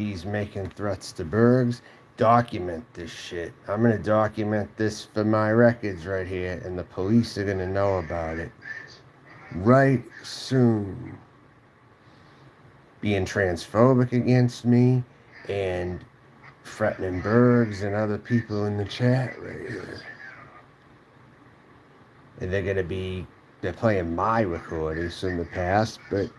He's making threats to Bergs. Document this shit. I'm gonna document this for my records right here, and the police are gonna know about it right soon. Being transphobic against me and threatening Bergs and other people in the chat right here. And they're playing my recordings from the past, but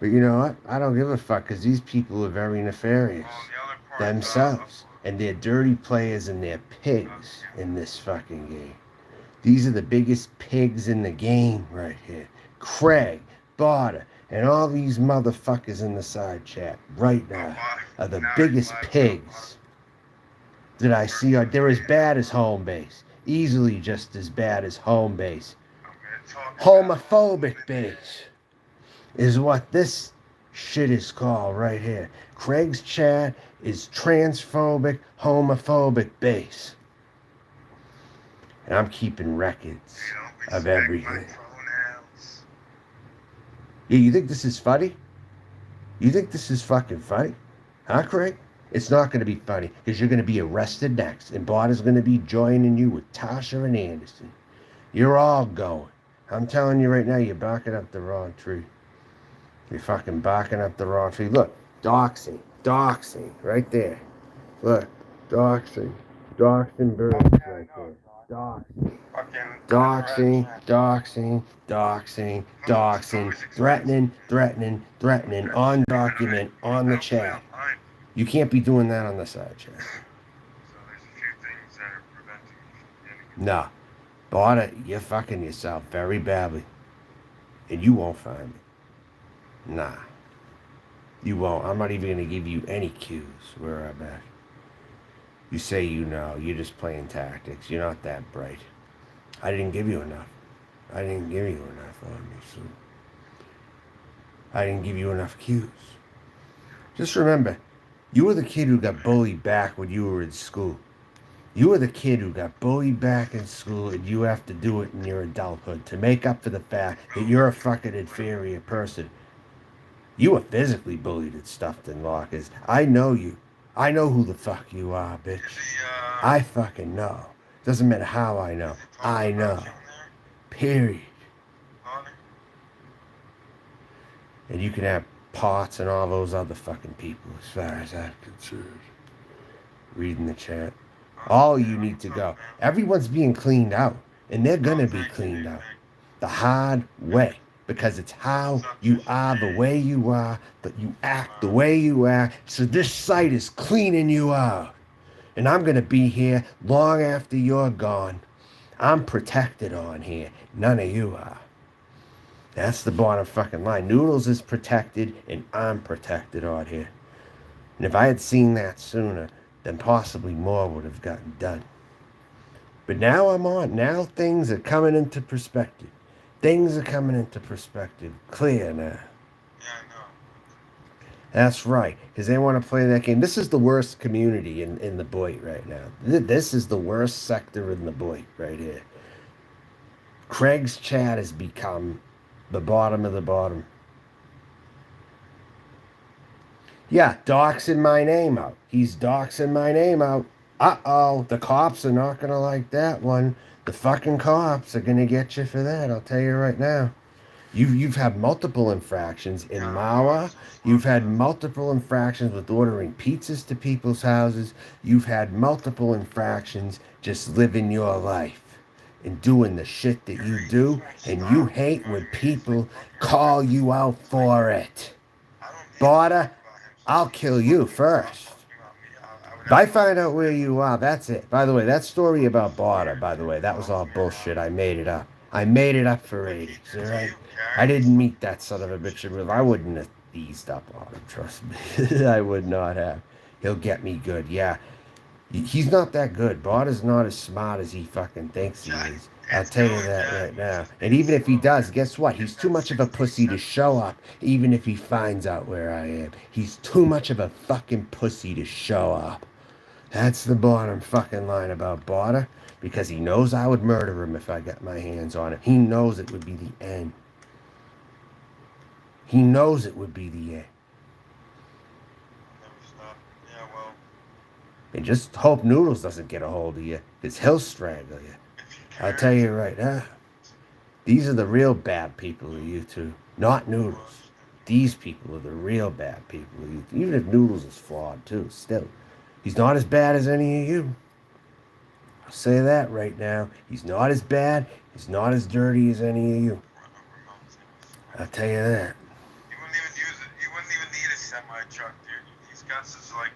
you know what? I don't give a fuck because these people are very nefarious themselves. And they're dirty players and they're pigs in this fucking game. These are the biggest pigs in the game right here. Craig, Barter, and all these motherfuckers in the side chat right now are the biggest pigs that I see. They're as bad as home base. Easily just as bad as home base. Homophobic base is what this shit is called right here. Craig's chat is transphobic, homophobic base. And I'm keeping records of everything. Yeah, you think this is funny? You think this is fucking funny? Huh, Craig? It's not going to be funny because you're going to be arrested next. And Barter's going to be joining you with Tasha and Anderson. You're all going. I'm telling you right now, you're barking up the wrong tree. You're fucking barking up the wrong tree. Look, doxing, right there. Look, doxing birds right there. Doxing, threatening, on document, on the chat. You can't be doing that on the side chat. So there's a few things that are preventing me from getting. Nah, Barter, you're fucking yourself very badly. And you won't find me. Nah. You won't. I'm not even going to give you any cues where I'm at. You say you know. You're just playing tactics. You're not that bright. I didn't give you enough. I didn't give you enough on me, so I didn't give you enough cues. Just remember, you were the kid who got bullied back when you were in school. You were the kid who got bullied back in school, and you have to do it in your adulthood to make up for the fact that you're a fucking inferior person. You were physically bullied and stuffed in lockers. I know you. I know who the fuck you are, bitch. I fucking know. Doesn't matter how I know. I know. Period. And you can have Potts and all those other fucking people as far as I'm concerned. Reading the chat. All you need to go. Everyone's being cleaned out. And they're gonna be cleaned out. The hard way. Because it's how you are the way you are, but you act the way you act. So this site is cleaning you out. And I'm going to be here long after you're gone. I'm protected on here. None of you are. That's the bottom fucking line. Noodles is protected, and I'm protected on here. And if I had seen that sooner, then possibly more would have gotten done. But now I'm on. Now things are coming into perspective. Things are coming into perspective. Clear now. Yeah, I know. That's right, because they want to play that game. This is the worst community in the Boyd right now. This is the worst sector in the Boyd right here. Craig's chat has become the bottom of the bottom. Yeah, doxing my name out. He's doxing my name out. Uh-oh, the cops are not going to like that one. The fucking cops are going to get you for that, I'll tell you right now. You've had multiple infractions in Mawa. You've had multiple infractions with ordering pizzas to people's houses. You've had multiple infractions just living your life and doing the shit that you do. And you hate when people call you out for it. Barter, I'll kill you first. If I find out where you are, that's it. By the way, that story about Barter, by the way, that was all bullshit. I made it up. I made it up for ratings, all right? I didn't meet that son of a bitch in real life. I wouldn't have eased up on him, trust me. I would not have. He'll get me good, yeah. He's not that good. Barter's not as smart as he fucking thinks he is. I'll tell you that right now. And even if he does, guess what? He's too much of a pussy to show up, even if he finds out where I am. He's too much of a fucking pussy to show up. That's the bottom fucking line about Barter, because he knows I would murder him if I got my hands on him. He knows it would be the end. He knows it would be the end. And just hope Noodles doesn't get a hold of you, because he'll strangle you. If you I'll care, tell you right now. These are the real bad people of YouTube, not Noodles. These people are the real bad people of YouTube. Even if Noodles is flawed too, still. He's not as bad as any of you. I'll say that right now. He's not as bad. He's not as dirty as any of you. I'll tell you that. You wouldn't even use it. You wouldn't even need a semi truck, dude. He's got such like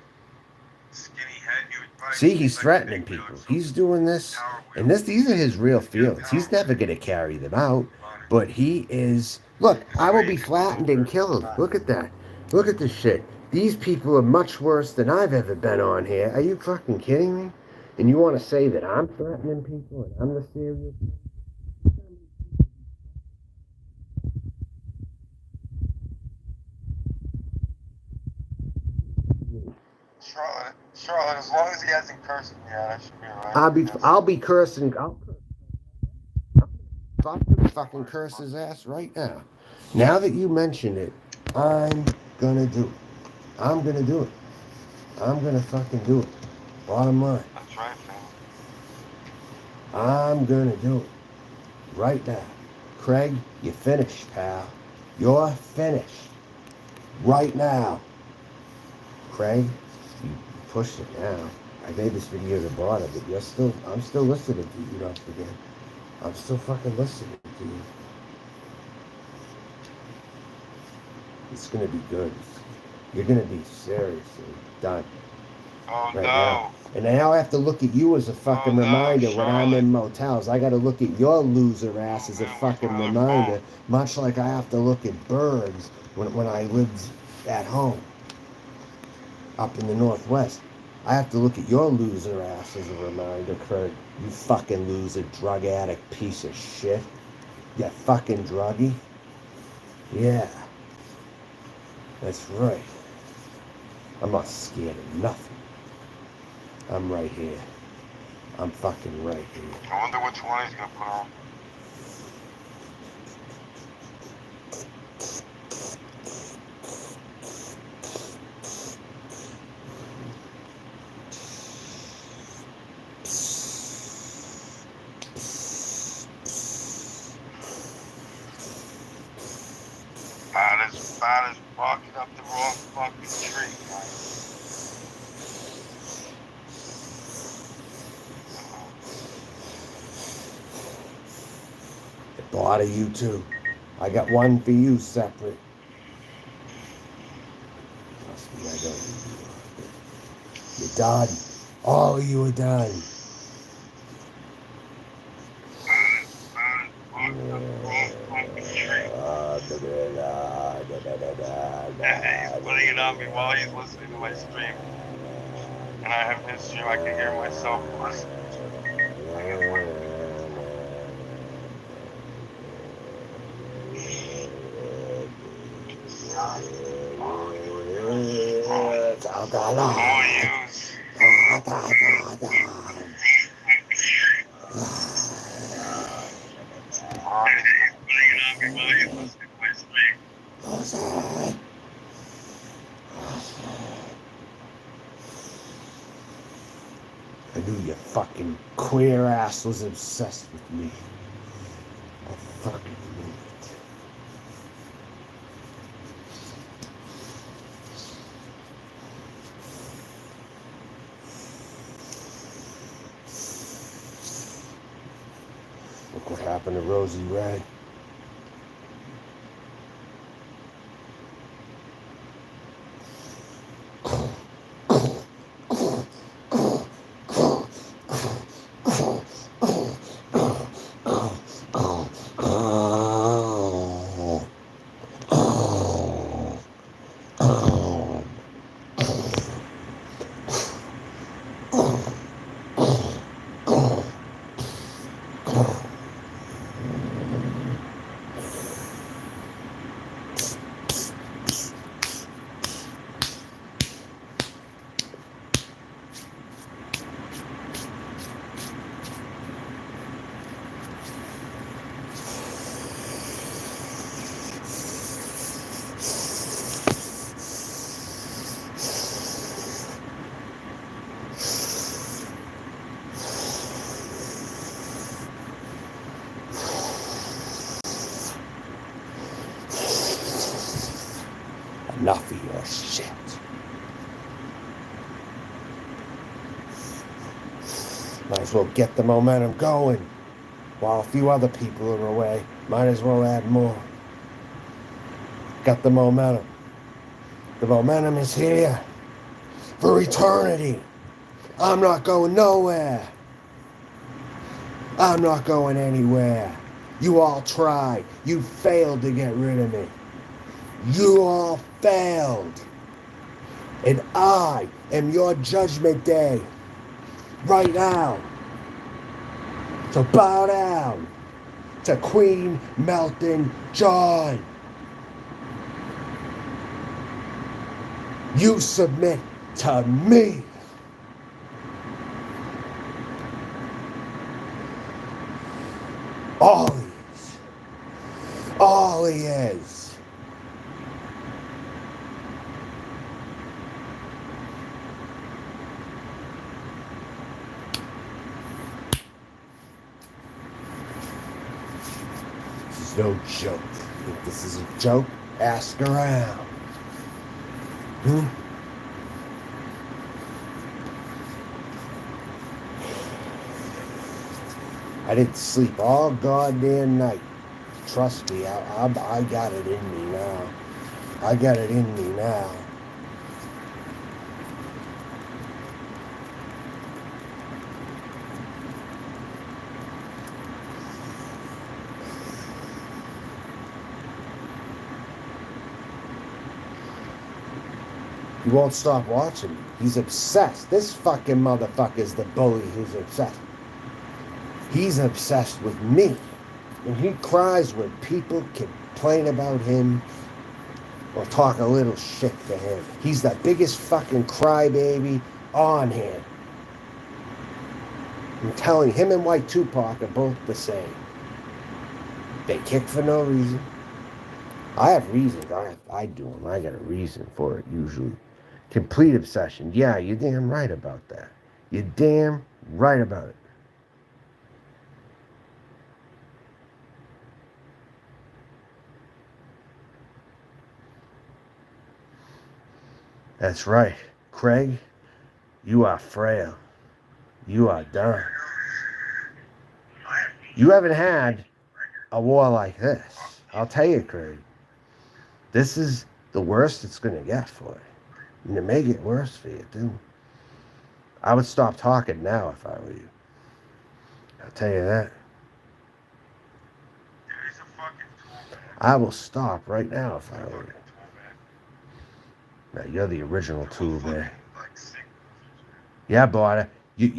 skinny head. You would probably See, just he's like a threatening big wheel people. or He's something. doing this, Power and wheel. these are his real Yeah, feelings. He's power never wheel. gonna carry them out, On it. but he is. Look, I will be flattened and killed. Look at that. Look at this shit. These people are much worse than I've ever been on here. Are you fucking kidding me? And you want to say that I'm threatening people and I'm the serial? Charlotte, as long as he hasn't cursed me out, I should be alright. I'll be cursing. I'll fucking curse his ass right now. Now that you mention it, I'm gonna do it. I'm gonna do it. I'm gonna fucking do it. Bottom line. That's right, man. I'm gonna do it. Right now. Craig, you're finished, pal. You're finished. Right now. Craig, you pushed it now. I made this video to bottom, but I'm still listening to you, don't forget. I'm still fucking listening to you. It's gonna be good. You're gonna be seriously done. Oh Right no. now. And now I have to look at you as a fucking Oh, no, reminder when I'm Charlotte. in motels. I got to look at your loser ass as a man, what's fucking my other reminder, phone? much like I have to look at birds when I lived at home up in the Northwest. I have to look at your loser ass as a reminder, Kurt. You fucking loser, drug addict, piece of shit. You fucking druggie. Yeah. That's right. I'm not scared of nothing. I'm right here. I'm fucking right here. I wonder which one he's gonna put on. Bad as barking up the wrong fucking tree, man. A lot of you too. I got one for you separate. Trust me, I don't. You're done. All of you are done. He's putting it on me while he's listening to my stream. And I have his stream, I can hear myself listening. I knew your fucking queer ass was obsessed with me. I fucking knew it. Look what happened to Rosie Ray. Enough of your shit. Might as well get the momentum going while a few other people are away. Might as well add more. Got the momentum. The momentum is here for eternity. I'm not going nowhere. I'm not going anywhere. You all tried. You failed to get rid of me. You all failed. And I am your judgment day. Right now. So bow down to Queen Melton John. You submit to me. All he is. All he is. This is no joke. If this is a joke, ask around. I didn't sleep all goddamn night. Trust me, I got it in me now. I got it in me now. He won't stop watching me. He's obsessed. This fucking motherfucker's the bully who's obsessed. He's obsessed with me. And he cries when people complain about him or talk a little shit to him. He's the biggest fucking crybaby on here. I'm telling him and White Tupac are both the same. They kick for no reason. I have reasons. I do them. I got a reason for it usually. Complete obsession. Yeah, you're damn right about that. You're damn right about it. That's right. Craig, you are frail. You are done. You haven't had a war like this. I'll tell you, Craig. This is the worst it's going to get for you. And it may get worse for you, too. I would stop talking now if I were you. I'll tell you that. I will stop right now if I were you. Now, you're the original tool, man. Yeah, boy.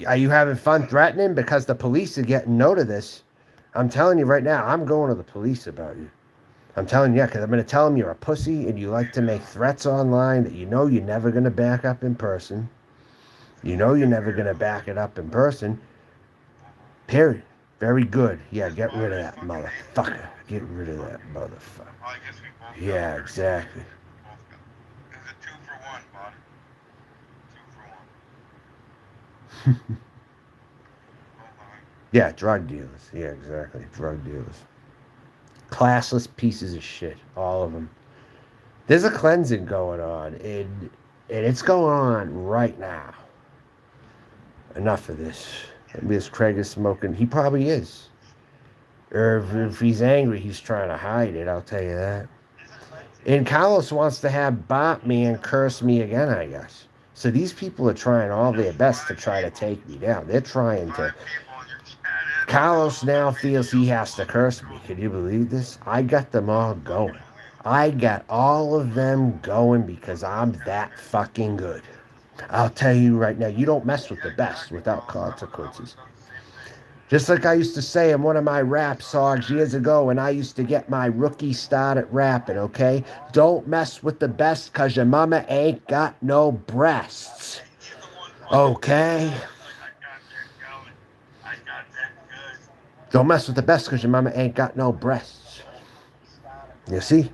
Are you having fun threatening? Because the police are getting note of this. I'm telling you right now, I'm going to the police about you. I'm telling you, because I'm going to tell them you're a pussy and you like to make threats online that you know you're never going to back up in person. You know you're never going to back it up in person. Period. Very good. Yeah, get rid of that motherfucker. Get rid of that motherfucker. Yeah, exactly. It's a 2 for 1, bud. 2 for 1. Yeah, drug dealers. Yeah, exactly. Drug dealers. Classless pieces of shit. All of them. There's a cleansing going on, and it's going on right now. Enough of this. Maybe this Craig is smoking. He probably is. Or if he's angry, he's trying to hide it, I'll tell you that. And Carlos wants to have Batman curse me again, I guess. So these people are trying all their best to try to take me down. They're trying to... Carlos now feels he has to curse me. Can you believe this? I got them all going. I got all of them going because I'm that fucking good. I'll tell you right now, you don't mess with the best without consequences. Just like I used to say in one of my rap songs years ago when I used to get my rookie start at rapping, okay? Don't mess with the best because your mama ain't got no breasts. Okay? Don't mess with the best because your mama ain't got no breasts. You see?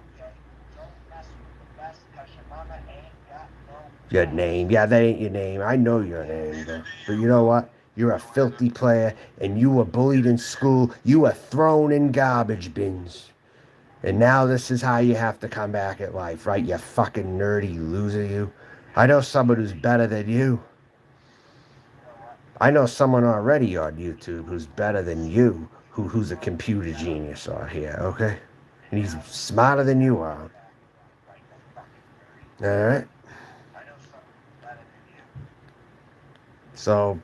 Your name. Yeah, that ain't your name. I know your name, though. But you know what? You're a filthy player, and you were bullied in school. You were thrown in garbage bins. And now this is how you have to come back at life, right? You fucking nerdy loser, you. I know someone who's better than you. I know someone already on YouTube who's better than you, who's a computer genius out here, okay? And he's smarter than you are. All right? So,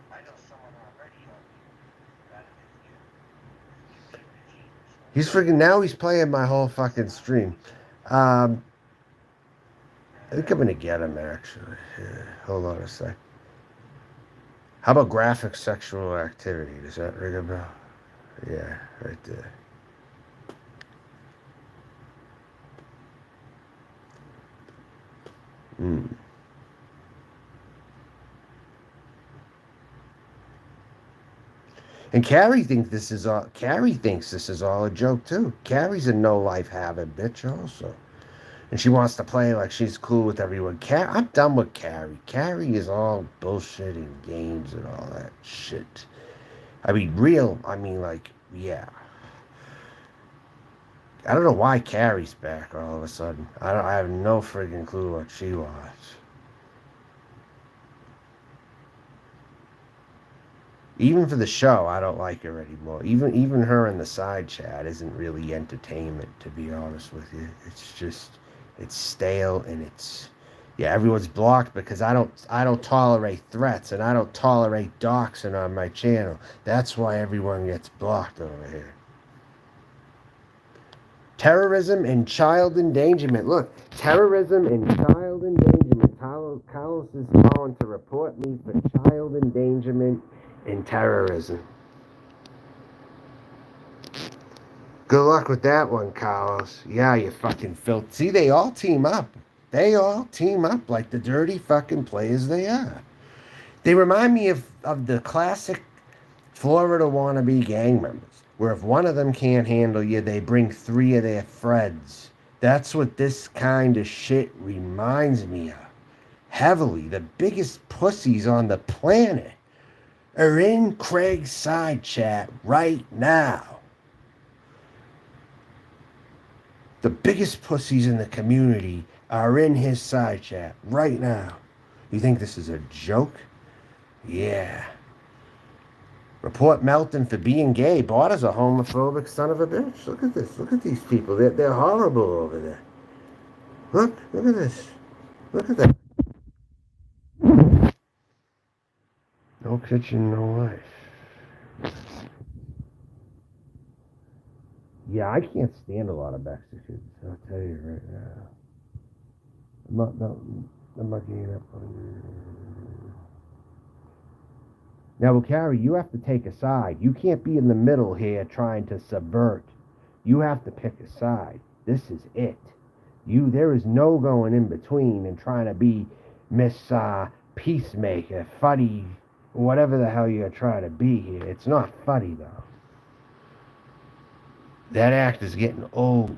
he's freaking, now he's playing my whole fucking stream. I think I'm going to get him, actually. Yeah, hold on a sec. How about graphic sexual activity? Does that ring a bell? Yeah, right there. And Carrie thinks this is all. Carrie thinks this is all a joke too. Carrie's a no life having bitch also, and she wants to play like she's cool with everyone. I'm done with Carrie. Carrie is all bullshit and games and all that shit. I mean, real. I mean, like, yeah. I don't know why Carrie's back all of a sudden. I have no friggin' clue what she wants. Even for the show, I don't like her anymore. Even her in the side chat isn't really entertainment, to be honest with you. It's just, it's stale and it's, yeah, everyone's blocked because I don't tolerate threats and I don't tolerate doxing on my channel. That's why everyone gets blocked over here. Terrorism and child endangerment. Look, terrorism and child endangerment. Carlos is calling to report me for child endangerment and terrorism. Good luck with that one, Carlos. Yeah, you fucking filth. See, they all team up. They all team up like the dirty fucking players they are. They remind me of the classic Florida wannabe gang members, where if one of them can't handle you, they bring 3 of their friends. That's what this kind of shit reminds me of. Heavily, the biggest pussies on the planet are in Craig's side chat right now. The biggest pussies in the community are in his side chat right now. You think this is a joke? Yeah. Report Melton for being gay. Barter's a homophobic son of a bitch. Look at this. Look at these people. They're horrible over there. Look at this. Look at that. No kitchen, no life. Yeah, I can't stand a lot of Mexicans. I'll tell you right now. I'm not getting up on you. Now, well, Carrie, you have to take a side. You can't be in the middle here trying to subvert. You have to pick a side. This is it. There is no going in between and trying to be Miss Peacemaker, funny, whatever the hell you're trying to be here. It's not funny, though. That act is getting old.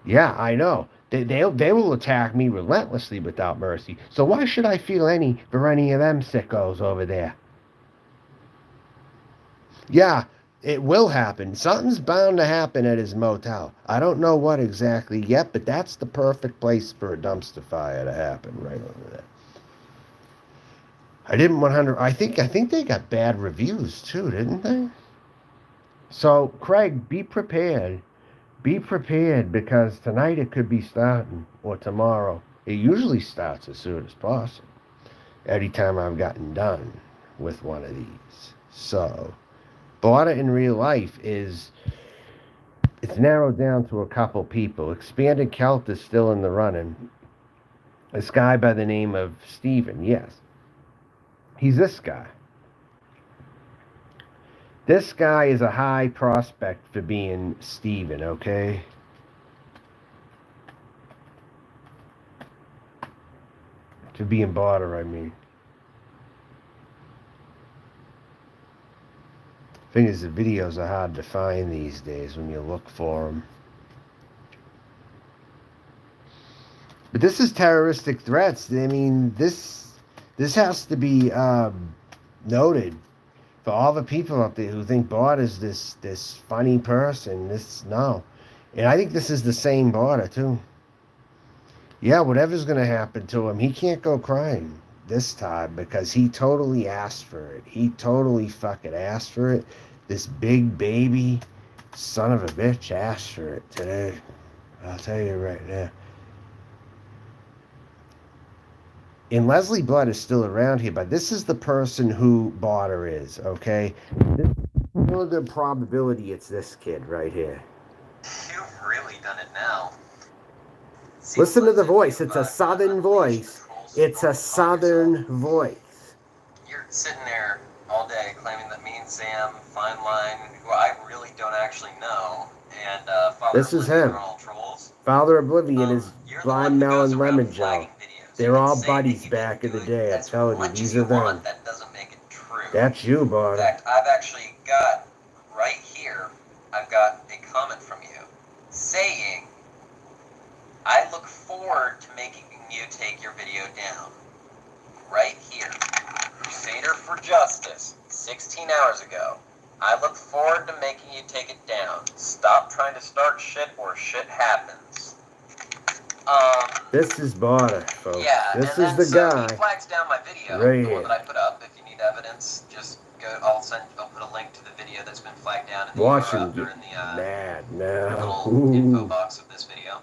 Yeah, I know. They will attack me relentlessly without mercy. So why should I feel any for any of them sickos over there? Yeah, it will happen. Something's bound to happen at his motel. I don't know what exactly yet, but that's the perfect place for a dumpster fire to happen, right over there. I think they got bad reviews too, didn't they? So, Craig, be prepared. Be prepared because tonight it could be starting, or tomorrow. It usually starts as soon as possible. Anytime I've gotten done with one of these. So, Barter in real life it's narrowed down to a couple people. Expanded Celt is still in the running. This guy by the name of Steven, yes. He's this guy. This guy is a high prospect for being Steven, okay? To being Barter, I mean. Thing is, the videos are hard to find these days when you look for them. But this is terroristic threats. I mean, this has to be noted. For all the people out there who think Bart is this funny person, no. And I think this is the same border, too. Yeah, whatever's going to happen to him, he can't go crying this time because he totally asked for it. He totally fucking asked for it. This big baby son of a bitch asked for it today. I'll tell you right now. And Leslie Blood is still around here, but this is the person who Barter is, okay? There's a good probability it's this kid right here. You've really done it now. Listen to the voice. It's a southern voice. It's a southern voice. You're sitting there all day claiming that me and Sam, Fine Line, who I really don't actually know, and Father This is Oblivion him. are all trolls. Father Oblivion is You're the Blind one who Melon goes around Lemon Joe. flagging videos. They're You can all say that buddies you back in didn't the do it day. I'm as telling you, much these as are you them. want. That doesn't make it true. That's you, In Barter. fact, I've actually got right here, I've got a comment from you saying, I look forward to making you take your video down. Right here. Crusader for Justice, 16 hours ago. I look forward to making you take it down. Stop trying to start shit or shit happens. This is Barter, folks. Yeah, This and is then the so guy. he flags down my video, right the one here. that I put up. If you need evidence, just go. I'll put a link to the video that's been flagged down in the Watch him interrupter get in the mad now. little info Ooh. box of this video.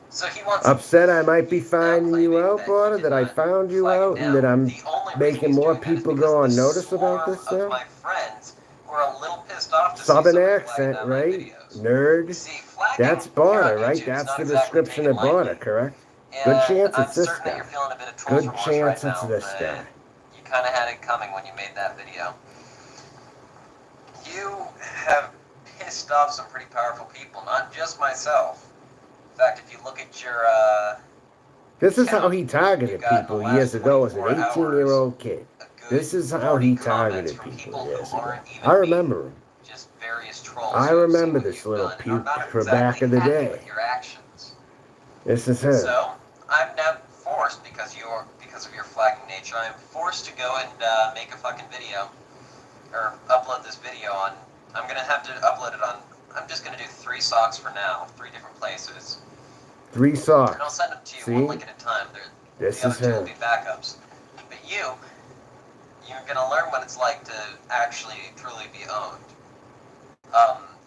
So he wants. Upset I might be he's now finding you claiming out, that Barter, he did that I not found you flag it out, and that down. I'm The only reason making he's more doing that is people because go on the notice about swarm this of now. my friends were a little pissed off to see Southern somebody flagging accent, down my right? videos. You Nerd. see, flagging That's here Barter, on right? YouTube is That's not the exactly description taken of Barter, lightly. correct? Good And chance I'm it's this certain that guy. you're feeling a bit of trolls Good remorse chance right it's now, this but guy. you kind of had it coming when you made that video. You have pissed off some pretty powerful people, not just myself. In fact, if you look at your This is how count, he you targeted got in the people last years ago as an 24 18-year-old kid. a good This is how 40 he comments targeted from people who years ago. aren't even I me. remember him. Just various trolls I who have seen remember what this you've little done and are puke not from back exactly in the happy day. with your actions. This is him. So I'm now forced, because of your flagging nature, I'm forced to go and make a fucking video, or upload this video on. I'm gonna have to upload it on. I'm just gonna do 3 socks for now, 3 different places, 3 socks. and I'll send them to you See? one link at a time. This the is other 2 will him. be backups. But you're gonna learn what it's like to actually truly be owned.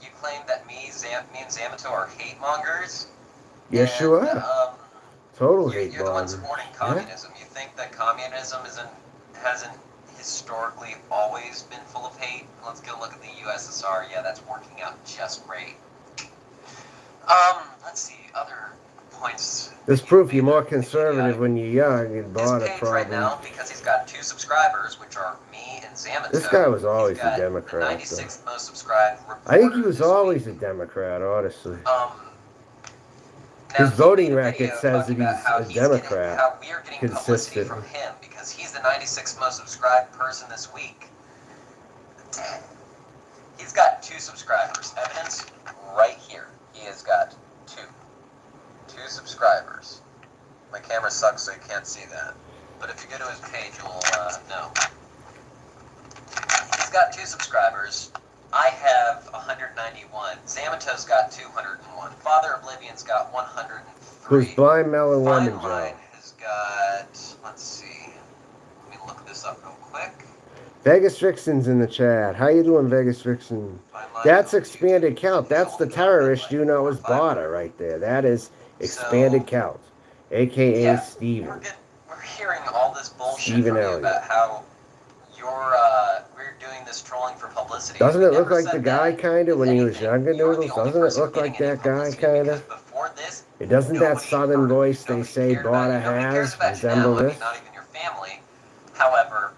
You claim that me and Zamato are hate mongers. Yes, you and, are. Total You're hate the one monger. supporting Yeah. communism. You think that communism hasn't historically always been full of hate? Let's go look at the USSR. Yeah, that's working out just great. Let's see other points. This that proof you've you're made more that are conservative idiotic. when you're young and His bought a page right now, problem. because he's got 2 subscribers, which are me and Zamato. This guy was always He's got a Democrat, the 96th most subscribed reporter I think he was this always a week. Democrat, honestly. Now, His he voting made a record video says talking that about how he's a Democrat. how we are getting publicity consistent. from him because he's the 96th most subscribed person this week. He's got 2 subscribers. Evidence right here. He has got 2 subscribers. My camera sucks, so you can't see that. But if you go to his page, you'll know. He's got 2 subscribers. I have 191. Zamato's got 201. Father Oblivion's got 103. Who's Blind Melon Lemon Fine Joe? Line has got, let's see. Let me look this up real quick. Vegas Vixen's in the chat. How you doing, Vegas Vixen? Fine Line That's on expanded YouTube. count. That's the terrorist you know is Barter right there. That is expanded So, count, a.k.a. yeah, Steven. we're hearing all this bullshit Stephen from you Elliott. about how we're doing this trolling for publicity. Doesn't We it look never like said the guy that. kind of If when he was anything, younger, you're the Noodles? only Doesn't it person look like getting any that guy publicity, kind because of? before this, It doesn't that nobody southern heard of you. voice they Nobody say cared about Barter you. Nobody cares has about you resemble now. I mean, this? not even your family. However,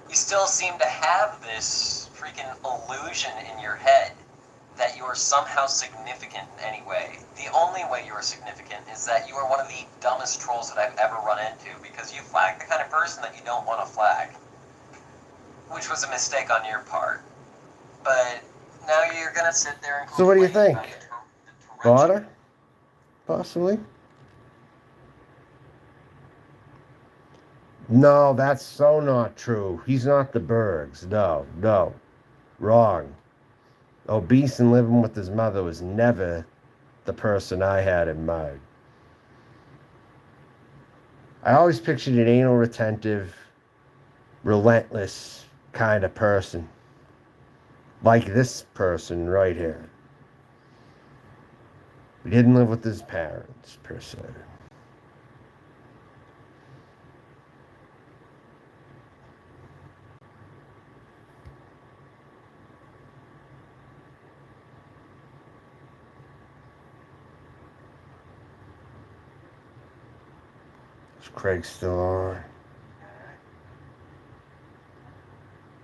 you still seem to have this freaking illusion in your head that you are somehow significant in any way. The only way you are significant is that you are one of the dumbest trolls that I've ever run into, because you flag the kind of person that you don't want to flag, which was a mistake on your part. But now you're gonna sit there and So what do you complain think? about the torrential Barter? Possibly? No, that's so not true. He's not the Bergs. No. Wrong. Obese and living with his mother was never the person I had in mind. I always pictured an anal retentive, relentless kind of person. Like this person right here. He didn't live with his parents, per se. Is Craig still on?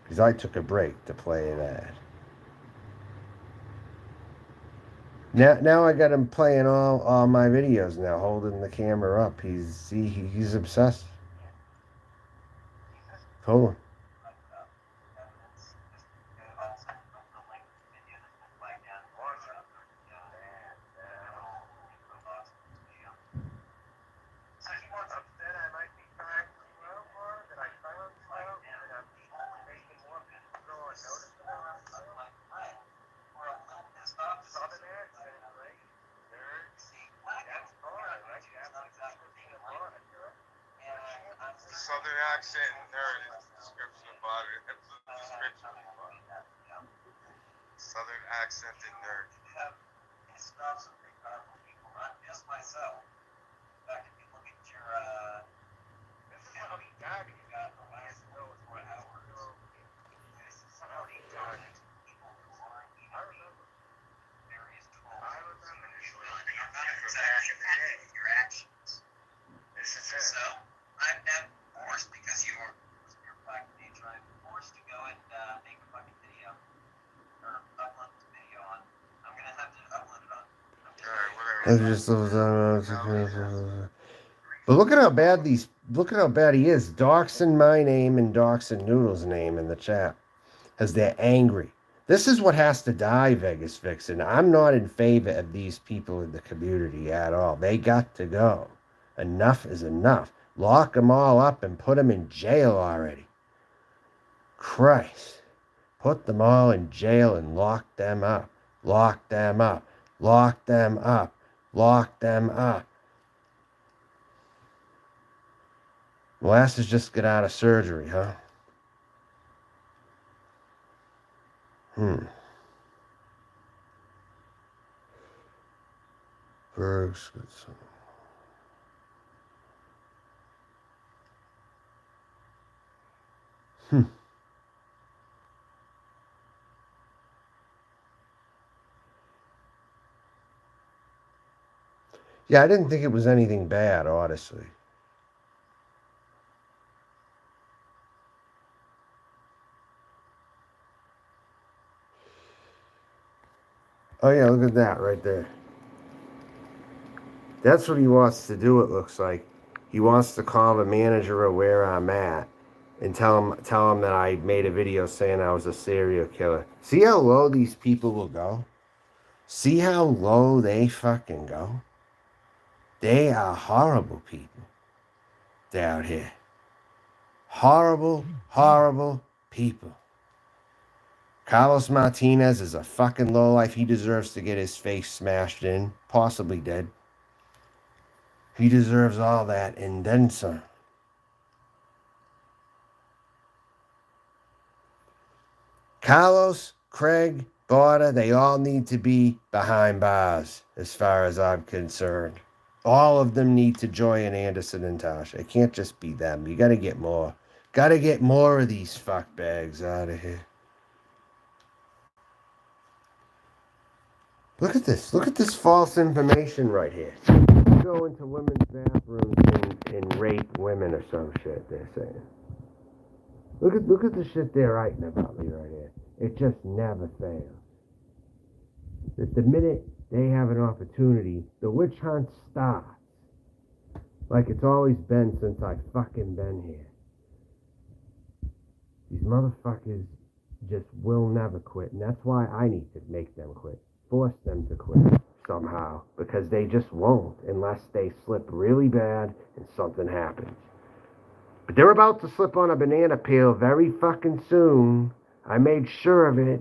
Because I took a break to play that. Now I got him playing all my videos now, holding the camera up. He's obsessed. Hold on. Southern accent and nerd is the description about it. That's the description about it. Southern accent and nerd. Not just myself. In fact, if you look at your, this is how many times you got the last 4 hours. This is how many times people who are in various tools. I remember your actions. This is it. So, I'm now forced, because you're black nature, I'm forced to go and make a fucking video. Or upload this video on. I'm gonna have to upload it on. But look at how bad he is. Doxing my name and doxing Noodle's name in the chat. As they're angry. This is what has to die, Vegas Vixen. I'm not in favor of these people in the community at all. They got to go. Enough is enough. Lock them all up and put them in jail already. Christ. Put them all in jail and lock them up. Lock them up. Lock them up. Lock them up. Molasses just got out of surgery, huh? Bergs. Yeah, I didn't think it was anything bad, honestly. Oh, yeah, look at that right there. That's what he wants to do, it looks like. He wants to call the manager of where I'm at and tell him that I made a video saying I was a serial killer. See how low these people will go? See how low they fucking go? They are horrible people down here. Horrible, horrible people. Carlos Martinez is a fucking lowlife. He deserves to get his face smashed in. Possibly dead. He deserves all that and then some. Carlos, Craig, Border, they all need to be behind bars as far as I'm concerned. All of them need to join Anderson and Tasha. It can't just be them. You gotta get more. Gotta get more of these fuckbags out of here. Look at this. Look at this false information right here. Go into women's bathrooms and rape women or some shit they're saying. Look at the shit they're writing about me right here. It just never fails. That the minute they have an opportunity, the witch hunt starts. Like it's always been since I fucking been here. These motherfuckers just will never quit. And that's why I need to make them quit. Force them to quit somehow. Because they just won't unless they slip really bad and something happens. But they're about to slip on a banana peel very fucking soon. I made sure of it.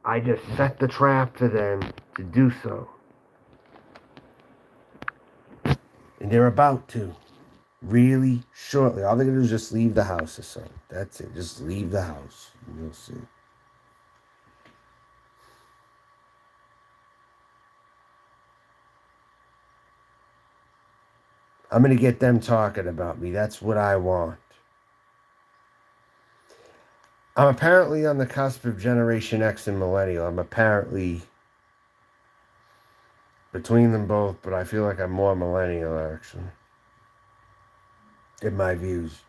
I just set the trap for them to do so. And they're about to. Really shortly. All they're going to do is just leave the house or something. That's it. Just leave the house. And you'll see. I'm going to get them talking about me. That's what I want. I'm apparently on the cusp of Generation X and Millennial. I'm apparently between them both, but I feel like I'm more Millennial, actually. In my views.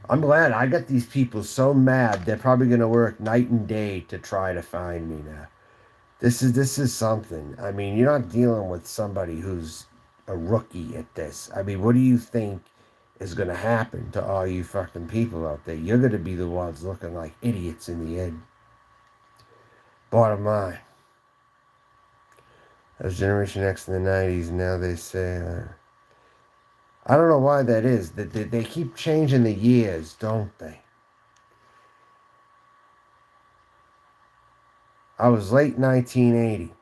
I'm glad I got these people so mad they're probably going to work night and day to try to find me now. This is something. I mean, you're not dealing with somebody who's a rookie at this. I mean, what do you think is going to happen to all you fucking people out there? You're going to be the ones looking like idiots in the end. Bottom line. That was Generation X in the 90s. Now they say... I don't know why that is. They keep changing the years, don't they? I was late 1980.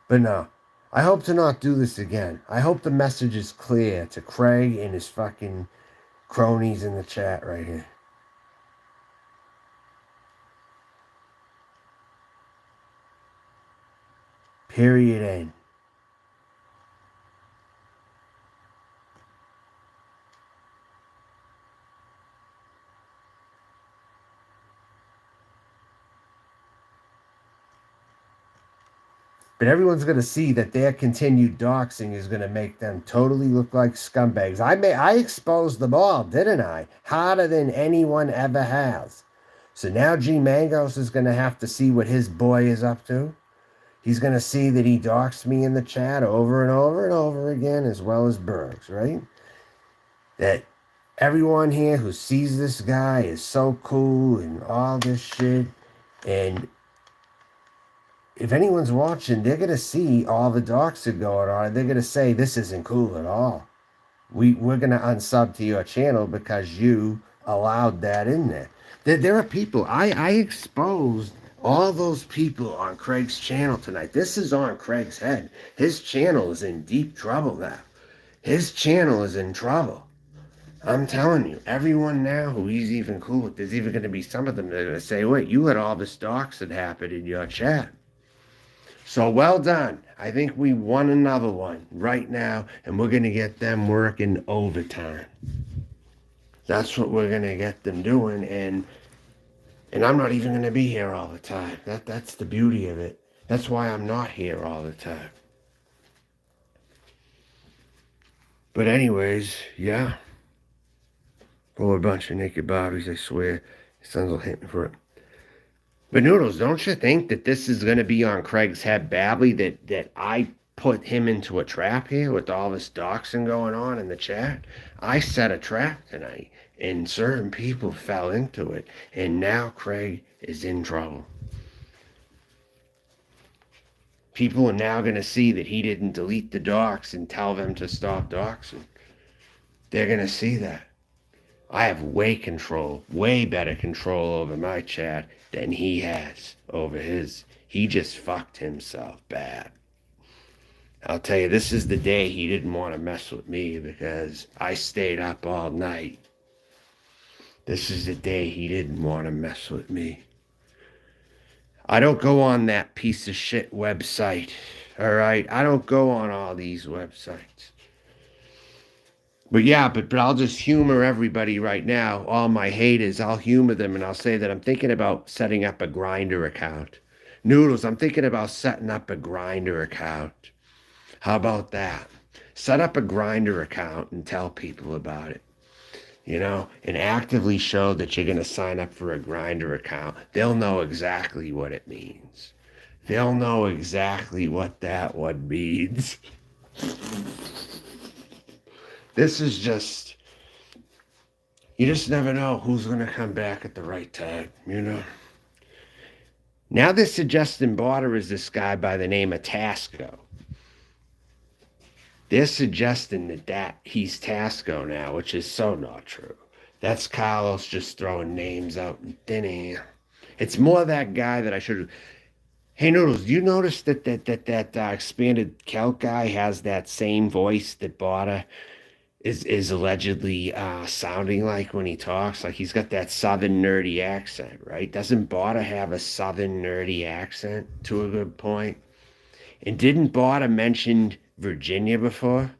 But no, I hope to not do this again. I hope the message is clear to Craig and his fucking cronies in the chat right here. Period end. But everyone's going to see that their continued doxing is going to make them totally look like scumbags. I exposed them all, didn't I? Harder than anyone ever has. So now G Mangos is going to have to see what his boy is up to. He's going to see that he doxed me in the chat over and over and over again, as well as Bergs, right? That everyone here who sees this guy is so cool and all this shit. And if anyone's watching, they're going to see all the doxing going on. They're going to say, this isn't cool at all. We're going to unsub to your channel because you allowed that in there. There are people, I exposed all those people on Craig's channel tonight. This is on Craig's head. His channel is in deep trouble now. His channel is in trouble. I'm telling you, everyone now who he's even cool with, there's even going to be some of them that are going to say, wait, you let all this doxing happen in your chat. So well done. I think we won another one right now, and we're going to get them working overtime. That's what we're going to get them doing, and I'm not even going to be here all the time. That's the beauty of it. That's why I'm not here all the time. But anyways, yeah. Oh, a bunch of naked bodies, I swear. His sons will hit me for it. But Noodles, don't you think that this is going to be on Craig's head badly, that I put him into a trap here with all this doxing going on in the chat? I set a trap tonight, and certain people fell into it, and now Craig is in trouble. People are now going to see that he didn't delete the docs and tell them to stop doxing. They're going to see that. I have way better control over my chat than he has over his. He just fucked himself bad. I'll tell you, this is the day he didn't want to mess with me because I stayed up all night. This is the day he didn't want to mess with me. I don't go on that piece of shit website, all right? I don't go on all these websites. But yeah, but I'll just humor everybody right now. All my haters, I'll humor them, and I'll say that I'm thinking about setting up a Grindr account. Noodles, I'm thinking about setting up a Grindr account. How about that? Set up a Grindr account and tell people about it. You know, and actively show that you're going to sign up for a Grindr account. They'll know exactly what it means. They'll know exactly what that one means. This is just, you just never know who's going to come back at the right time, you know. Now they're suggesting Border is this guy by the name of Tasco. They're suggesting that he's Tasco now, which is so not true. That's Carlos just throwing names out in thin air. It's more that guy that I should have. Hey Noodles, do you notice that expanded Kelk guy has that same voice that Bada is allegedly sounding like when he talks? Like he's got that southern nerdy accent, right? Doesn't Bada have a southern nerdy accent to a good point? And didn't Bada mention Virginia before?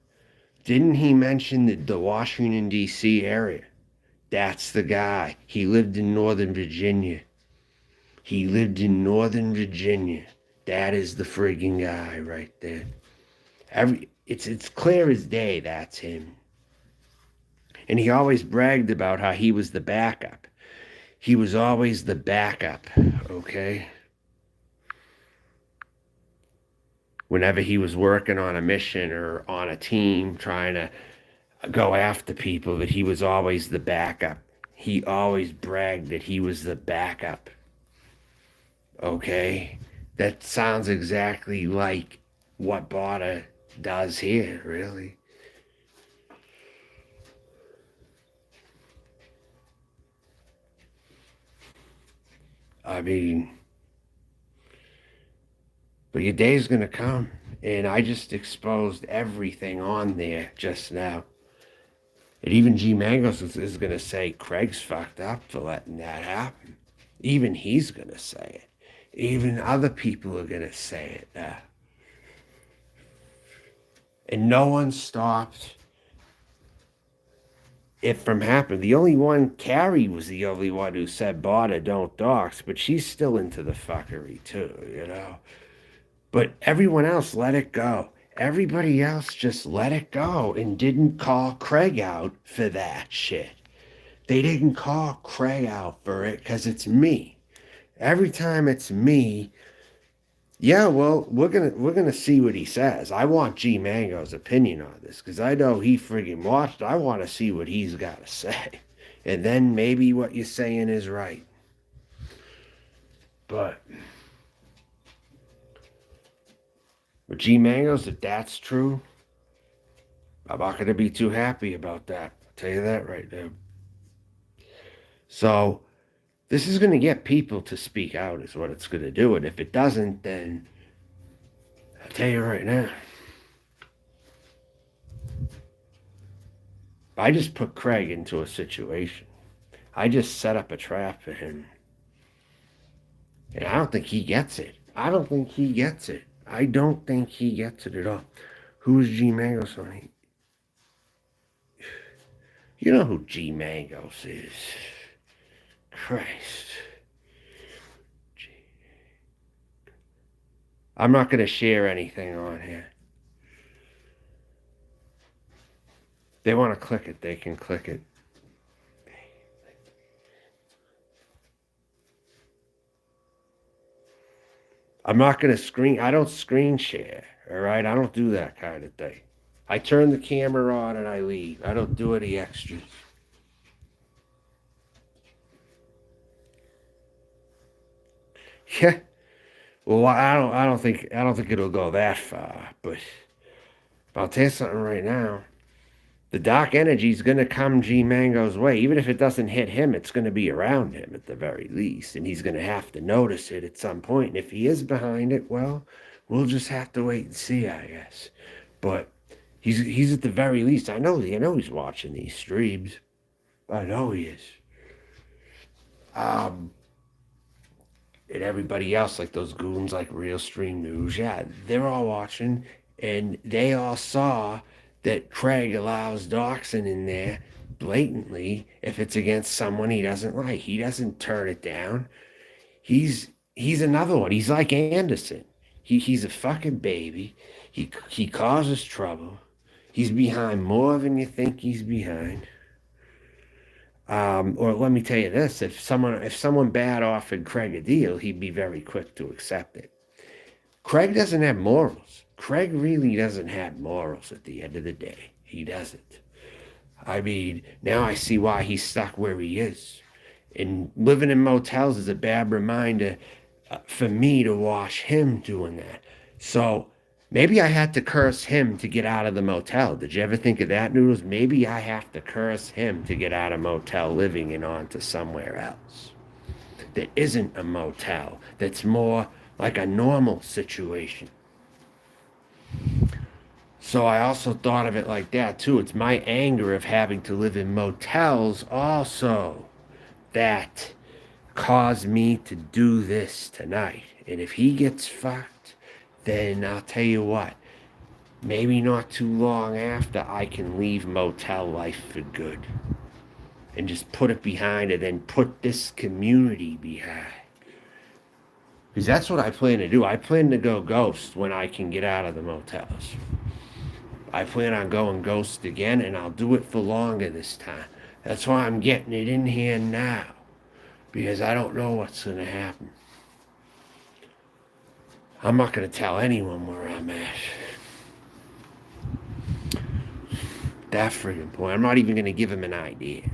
Didn't he mention the Washington, D.C. area? That's the guy. He lived in Northern Virginia. He lived in Northern Virginia. That is the friggin' guy right there. It's clear as day that's him. And he always bragged about how he was the backup. He was always the backup, okay? Whenever he was working on a mission or on a team trying to go after people, that he was always the backup. He always bragged that he was the backup. Okay? That sounds exactly like what Bada does here, really. I mean, but your day's gonna come, and I just exposed everything on there just now. And even G Mangos is gonna say Craig's fucked up for letting that happen. Even he's gonna say it. Even other people are gonna say it. And no one stopped it from happening. The only one, Carrie, was the only one who said Bada don't dox, but she's still into the fuckery too, you know. But everyone else let it go. Everybody else just let it go and didn't call Craig out for that shit. They didn't call Craig out for it because it's me. Every time it's me, yeah, well, we're gonna see what he says. I want G Mango's opinion on this because I know he friggin' watched. I want to see what he's got to say, and then maybe what you're saying is right. But with G Mango's, if that's true, I'm not gonna be too happy about that. I'll tell you that right now. So this is going to get people to speak out is what it's going to do. And if it doesn't, then I'll tell you right now. I just put Craig into a situation. I just set up a trap for him. And I don't think he gets it. I don't think he gets it. I don't think he gets it at all. Who's G Mangos on? You know who G Mangos is. Christ. I'm not going to share anything on here. They want to click it, they can click it. I'm not going to screen, I don't screen share, all right? I don't do that kind of thing. I turn the camera on and I leave. I don't do any extras. Yeah. Well, I don't think it'll go that far, but I'll tell you something right now. The dark energy is going to come G Mango's way. Even if it doesn't hit him, it's going to be around him at the very least, and he's going to have to notice it at some point. And if he is behind it, well, we'll just have to wait and see, I guess. But he's at the very least. I know he's watching these streams. I know he is. And everybody else, like those goons like Real Stream News, yeah, they're all watching, and they all saw that Craig allows doxing in there blatantly if it's against someone he doesn't like. He doesn't turn it down. He's another one. He's like Anderson. He's a fucking baby. He causes trouble. He's behind more than you think he's behind. Or let me tell you this: if someone bad offered Craig a deal, he'd be very quick to accept it. Craig doesn't have morals. Craig really doesn't have morals at the end of the day. He doesn't. I mean, now I see why he's stuck where he is. And living in motels is a bad reminder for me to watch him doing that. So Maybe I had to curse him to get out of the motel. Did you ever think of that, Noodles? Maybe I have to curse him to get out of motel living and on to somewhere else that isn't a motel, that's more like a normal situation. So I also thought of it like that too. It's my anger of having to live in motels also that caused me to do this tonight. And if he gets fucked, then I'll tell you what, maybe not too long after I can leave motel life for good and just put it behind and then put this community behind. Because that's what I plan to do. I plan to go ghost when I can get out of the motels. I plan on going ghost again, and I'll do it for longer this time. That's why I'm getting it in here now, because I don't know what's going to happen. I'm not going to tell anyone where I'm at. That friggin' point. I'm not even going to give him an idea.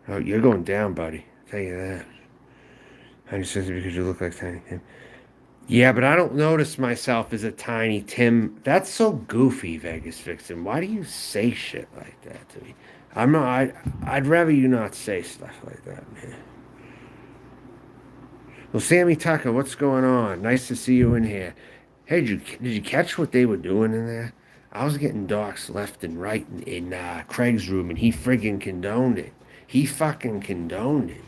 Oh, you're going down, buddy. I'll tell you that. I just said it because you look like Tiny Tim. Yeah, but I don't notice myself as a Tiny Tim. That's so goofy, Vegas Vixen. Why do you say shit like that to me? I'm not. I'd rather you not say stuff like that, man. Well, Sammy Tucker, what's going on? Nice to see you in here. Hey, did you catch what they were doing in there? I was getting docs left and right in Craig's room, and he friggin' condoned it. He fucking condoned it.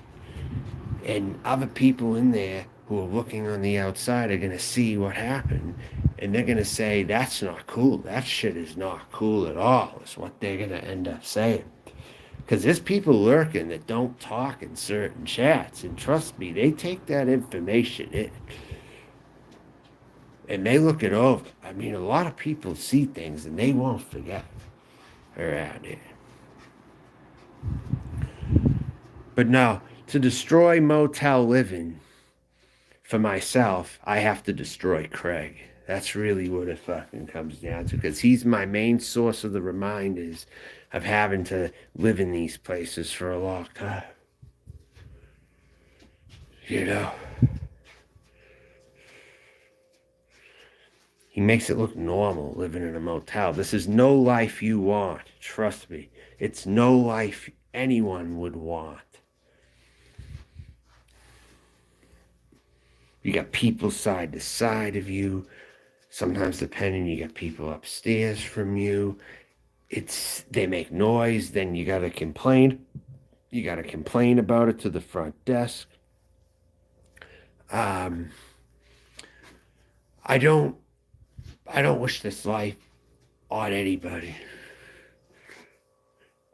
And other people in there who are looking on the outside are going to see what happened, and they're going to say, that's not cool. That shit is not cool at all, is what they're going to end up saying. Because there's people lurking that don't talk in certain chats, and trust me, they take that information in. And they look it over. I mean, a lot of people see things, and they won't forget around here. But no, to destroy motel living for myself, I have to destroy Craig. That's really what it fucking comes down to, because he's my main source of the reminders of having to live in these places for a long time. You know? He makes it look normal living in a motel. This is no life you want. Trust me. It's no life anyone would want. You got people side to side of you. Sometimes depending, you got people upstairs from you. They make noise, then you gotta complain. You gotta complain about it to the front desk. I don't wish this life on anybody.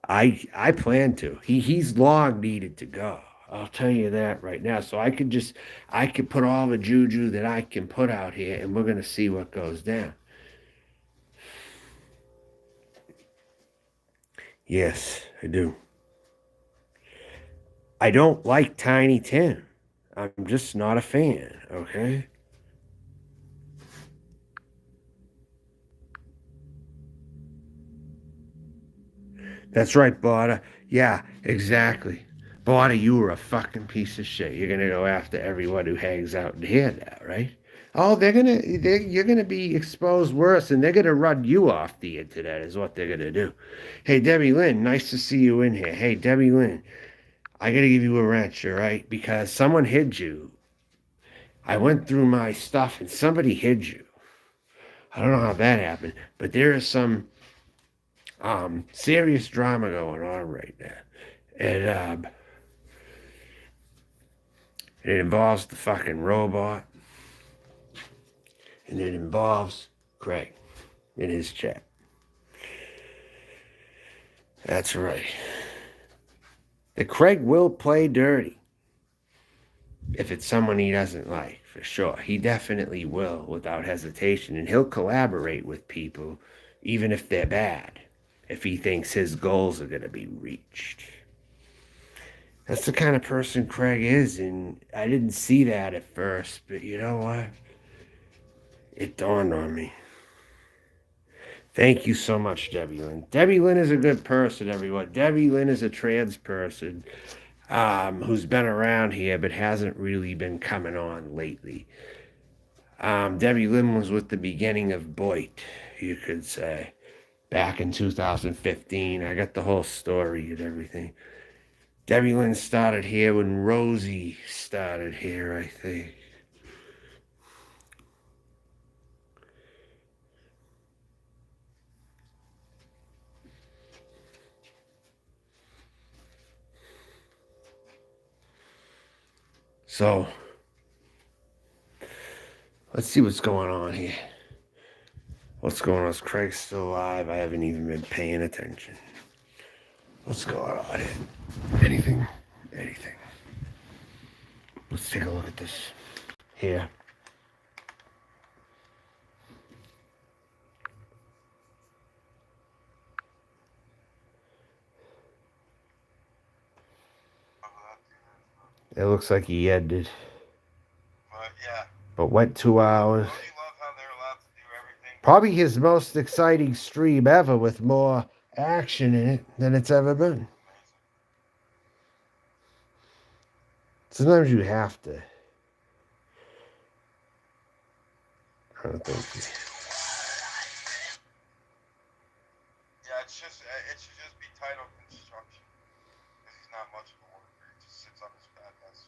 I plan to. He's long needed to go. I'll tell you that right now. So I could put all the juju that I can put out here, and we're gonna see what goes down. Yes, I do. I don't like Tiny Tim. I'm just not a fan, okay? That's right, Barda. Yeah, exactly. Barda, you were a fucking piece of shit. You're gonna go after everyone who hangs out in here now, right? Oh, you're gonna be exposed worse, and they're gonna run you off the internet, is what they're gonna do. Hey, Debbie Lynn, nice to see you in here. Hey, Debbie Lynn, I gotta give you a wrench, all right? Because someone hid you. I went through my stuff, and somebody hid you. I don't know how that happened, but there is some serious drama going on right now, and it involves the fucking robot, and it involves Craig in his chat. That's right. The Craig will play dirty if it's someone he doesn't like, for sure. He definitely will, without hesitation, and he'll collaborate with people, even if they're bad, if he thinks his goals are going to be reached. That's the kind of person Craig is, and I didn't see that at first, but you know what? It dawned on me. Thank you so much, Debbie Lynn. Debbie Lynn is a good person, everyone. Debbie Lynn is a trans person. who's been around here but hasn't really been coming on lately. Debbie Lynn was with the beginning of Boyd, you could say, back in 2015. I got the whole story and everything. Debbie Lynn started here when Rosie started here, I think. So, let's see what's going on here. What's going on? Is Craig still alive? I haven't even been paying attention. What's going on here? Anything? Anything. Let's take a look at this. Here. It looks like he ended. Yeah. But went 2 hours. Don't you love how they're allowed to do everything? Probably his most exciting stream ever with more action in it than it's ever been. Sometimes you have to. I don't think. Yeah, it should just be titled construction. Because he's not much of a worker. He just sits on his fat ass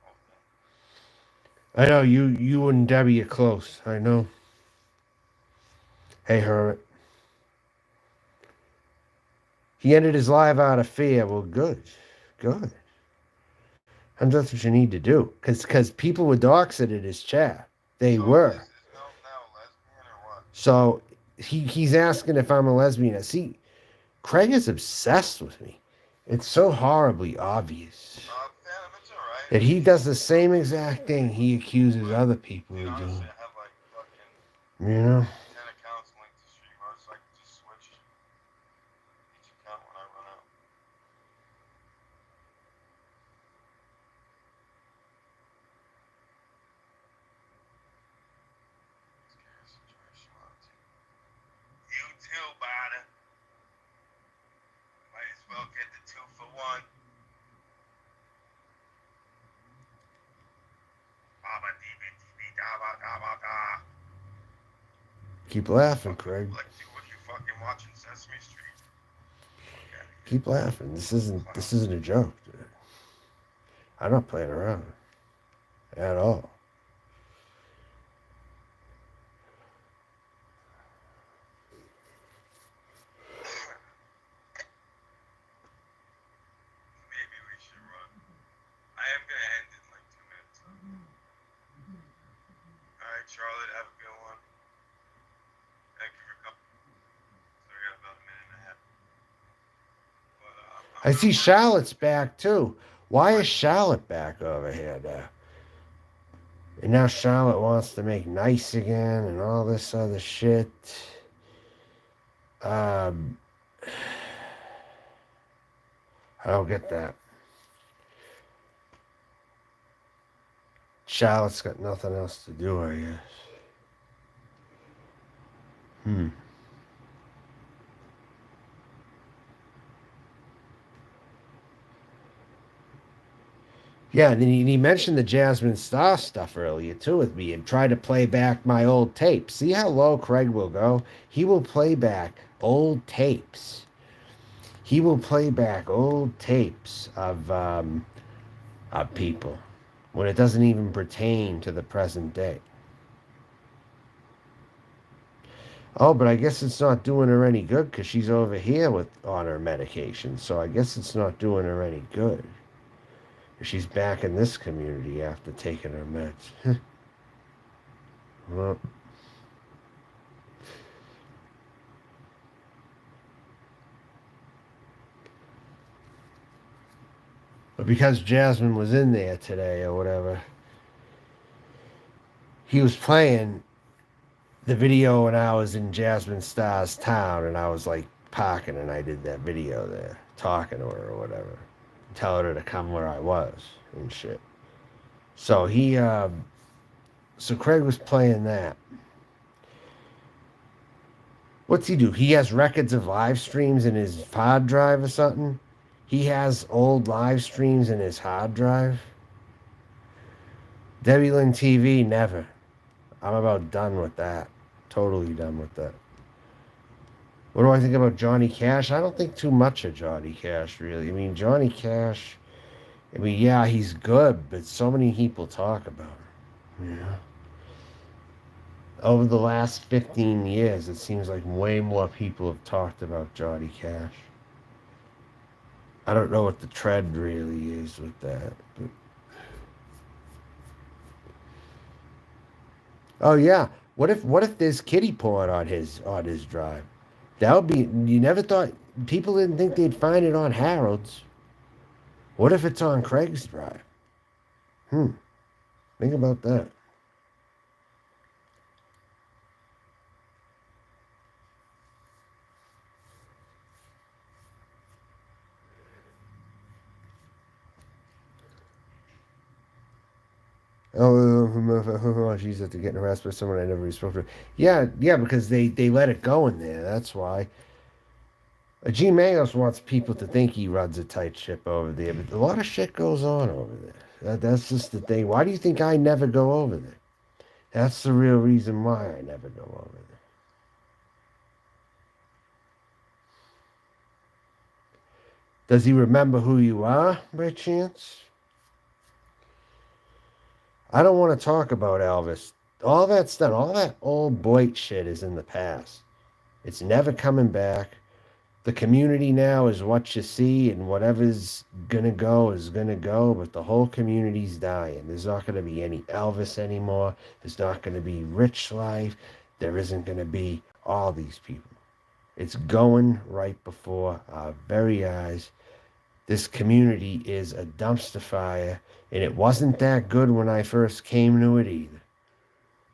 all day. I know you and Debbie are close. I know. Hey, Hermit. He ended his live out of fear. Well, good. Good. And that's what you need to do. Because people were doxing in his chat. They were. Is Mel now a lesbian or what? So he's asking if I'm a lesbian. See, Craig is obsessed with me. It's so horribly obvious Phantom, it's alright. that he does the same exact thing he accuses other people Dude, of honestly, doing. I have like fucking You know? 10 accounts linked to streamers, so I can just switch each account when I run out. Scary situation, you too, Bada. Might as well get the 2 for 1. Baba dee dee da ba da ba da. Keep laughing, Craig. Like, dude, what you fucking watching Sesame Street? Okay. Keep laughing. This isn't a joke, dude. I'm not playing around at all. Maybe we should run. I am gonna end in like 2 minutes. Alright, Charlotte, have a good one. Thank you for coming. So we got about a minute and a half. But, I see Charlotte's back too. Why is Charlotte back over here now? And now Charlotte wants to make nice again and all this other shit. I don't get that. Charlotte's got nothing else to do, I guess. Yeah, and then he mentioned the Jasmine Star stuff earlier too with me and tried to play back my old tapes. See how low Craig will go? He will play back old tapes. He will play back old tapes of people when it doesn't even pertain to the present day. Oh, but I guess it's not doing her any good because she's over here on her medication. So I guess it's not doing her any good. She's back in this community after taking her meds. Well, but because Jasmine was in there today or whatever, he was playing the video when I was in Jasmine Star's town and I was like parking and I did that video there, talking to her or whatever, telling her to come where I was and shit. So so Craig was playing that. What's he do? He has records of live streams in his hard drive or something? He has old live streams in his hard drive. Debbie Lynn TV, never. I'm about done with that. Totally done with that. What do I think about Johnny Cash? I don't think too much of Johnny Cash, really. I mean, Johnny Cash, I mean, yeah, he's good, but so many people talk about him. Yeah. Over the last 15 years, it seems like way more people have talked about Johnny Cash. I don't know what the trend really is with that. But... Oh yeah. What if there's kitty porn on his drive? That would be, you never thought, people didn't think they'd find it on Harold's. What if it's on Craig's drive? Think about that. Oh, she's after getting harassed by someone I never really spoke to. Yeah, yeah, because they let it go in there. That's why. G Mangos wants people to think he runs a tight ship over there, but a lot of shit goes on over there. That's just the thing. Why do you think I never go over there? That's the real reason why I never go over there. Does he remember who you are, by chance? I don't want to talk about Elvis. All that's done. All that old Boyd shit is in the past. It's never coming back. The community now is what you see, and whatever's gonna go is gonna go, but the whole community's dying. There's not gonna be any Elvis anymore. There's not gonna be Rich Life. There isn't gonna be all these people. It's going right before our very eyes. This community is a dumpster fire, and it wasn't that good when I first came to it either.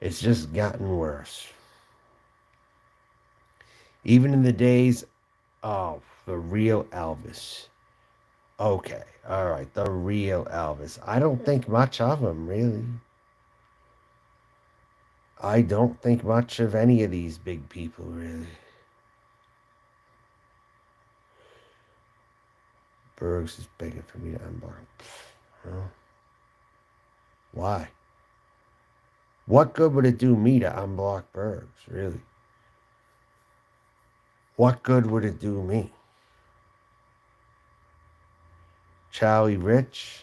It's just gotten worse. Even in the days of the real Elvis. Okay, all right, the real Elvis. I don't think much of him, really. I don't think much of any of these big people, really. Bergs is begging for me to unblock. Well, why? What good would it do me to unblock Bergs, really? What good would it do me? Charlie Rich?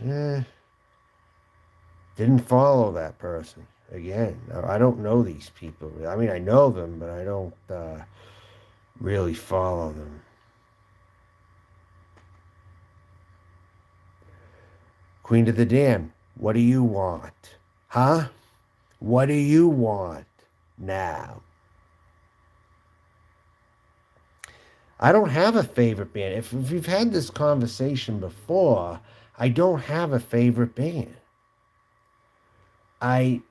Didn't follow that person. Again, I don't know these people. I mean, I know them, but I don't really follow them. Queen of the Damned, what do you want? Huh? What do you want now? I don't have a favorite band. If we've had this conversation before, I don't have a favorite band. I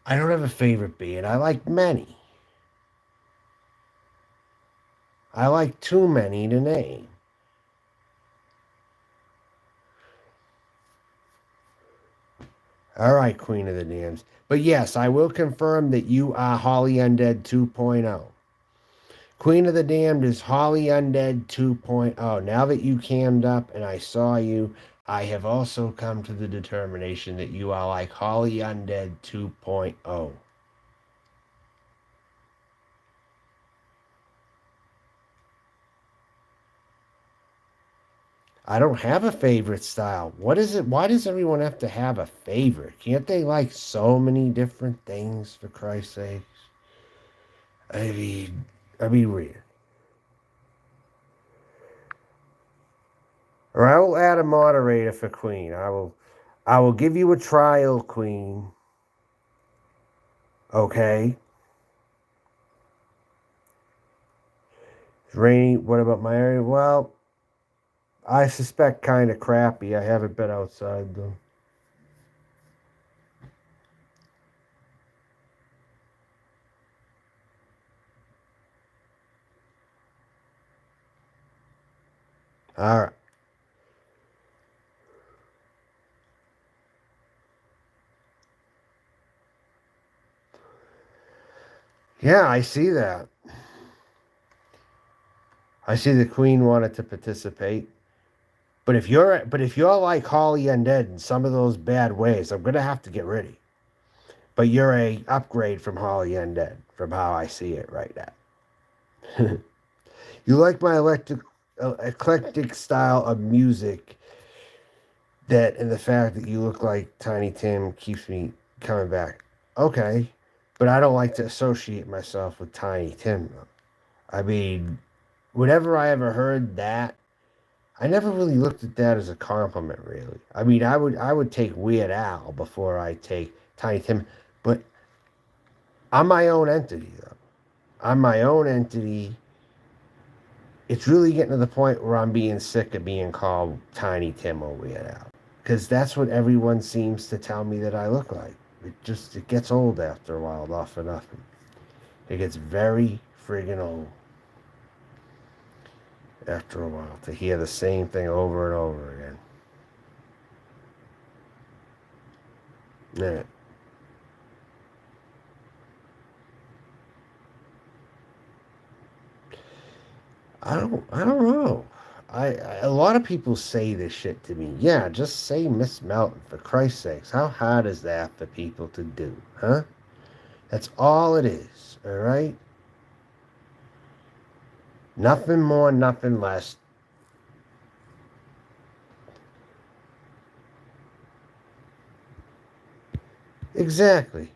don't have a favorite band. I like many. I like too many to name. All right, Queen of the Dams. But yes, I will confirm that you are Holly Undead 2.0. Queen of the Damned is Holly Undead 2.0. Now that you cammed up and I saw you, I have also come to the determination that you are like Holly Undead 2.0. I don't have a favorite style. What is it? Why does everyone have to have a favorite? Can't they like so many different things, for Christ's sakes? I mean weird. Or I will add a moderator for Queen. I will give you a trial, Queen. Okay. It's raining. What about my area? Well, I suspect kind of crappy. I haven't been outside though. All right. Yeah, I see that. I see the Queen wanted to participate. But if you're like Holly Undead in some of those bad ways, I'm gonna have to get rid of you. But you're a upgrade from Holly Undead, from how I see it right now. You like my eclectic style of music, that and the fact that you look like Tiny Tim keeps me coming back. Okay, but I don't like to associate myself with Tiny Tim. I mean, whenever I ever heard that, I never really looked at that as a compliment, really. I mean, I would take Weird Al before I take Tiny Tim, but I'm my own entity, though. I'm my own entity. It's really getting to the point where I'm being sick of being called Tiny Tim or Weird Al, because that's what everyone seems to tell me that I look like. It gets old after a while, not for nothing. It gets very friggin' old after a while to hear the same thing over and over again. Yeah. I don't know. A lot of people say this shit to me. Yeah, just say Miss Melton, for Christ's sakes. How hard is that for people to do, huh? That's all it is, all right? Nothing more, nothing less. Exactly.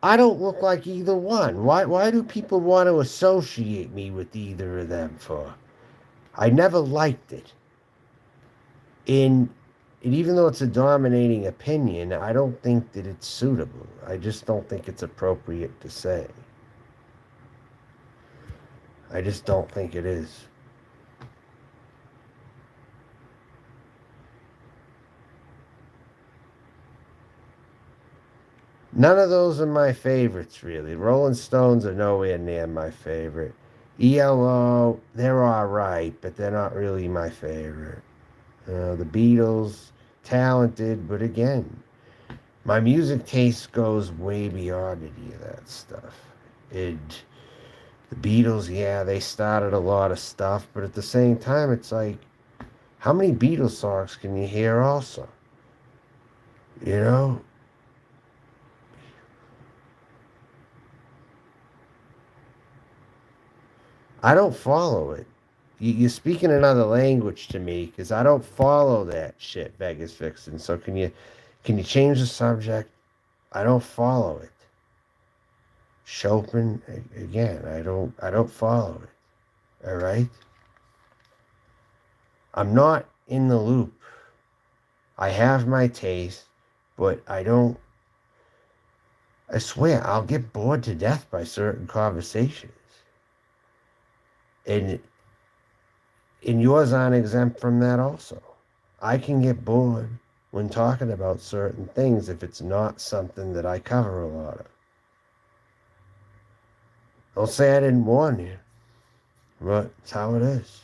I don't look like either one. Why do people want to associate me with either of them for? I never liked it. And even though it's a dominating opinion, I don't think that it's suitable. I just don't think it's appropriate to say. I just don't think it is. None of those are my favorites, really. Rolling Stones are nowhere near my favorite. ELO, they're all right, but they're not really my favorite. The Beatles, talented, but again, my music taste goes way beyond any of that stuff. And the Beatles, yeah, they started a lot of stuff, but at the same time, it's like, how many Beatles songs can you hear also? You know? I don't follow it. You're speaking another language to me because I don't follow that shit, Vegas Vixen. So can you change the subject? I don't follow it. Chopin, again, I don't follow it. All right? I'm not in the loop. I have my taste, but I swear I'll get bored to death by certain conversations. And yours aren't exempt from that also. I can get bored when talking about certain things if it's not something that I cover a lot of. Don't say I didn't warn you, but it's how it is.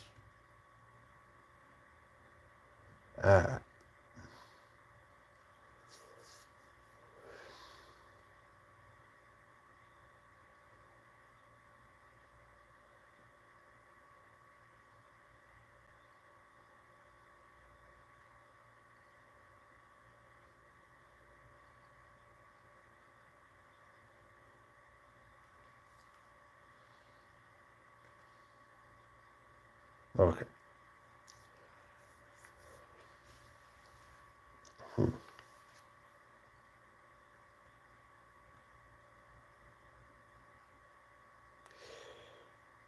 Uh, okay. Hmm.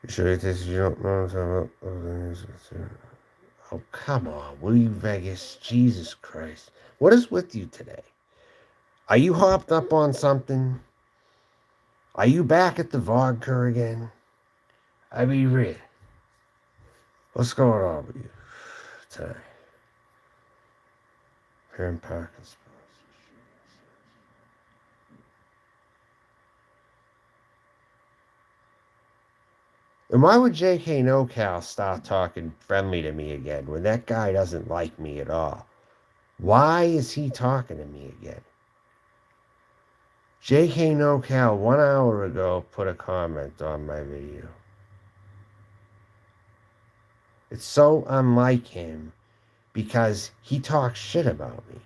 You sure it is you don't know about Oh, come on, will you, Vegas? Jesus Christ. What is with you today? Are you hopped up on something? Are you back at the vodka again? I mean, really. What's going on with you today? Parent Parkins. And why would JK NoCal start talking friendly to me again when that guy doesn't like me at all? Why is he talking to me again? JK NoCal 1 hour ago put a comment on my video. It's so unlike him because he talks shit about me.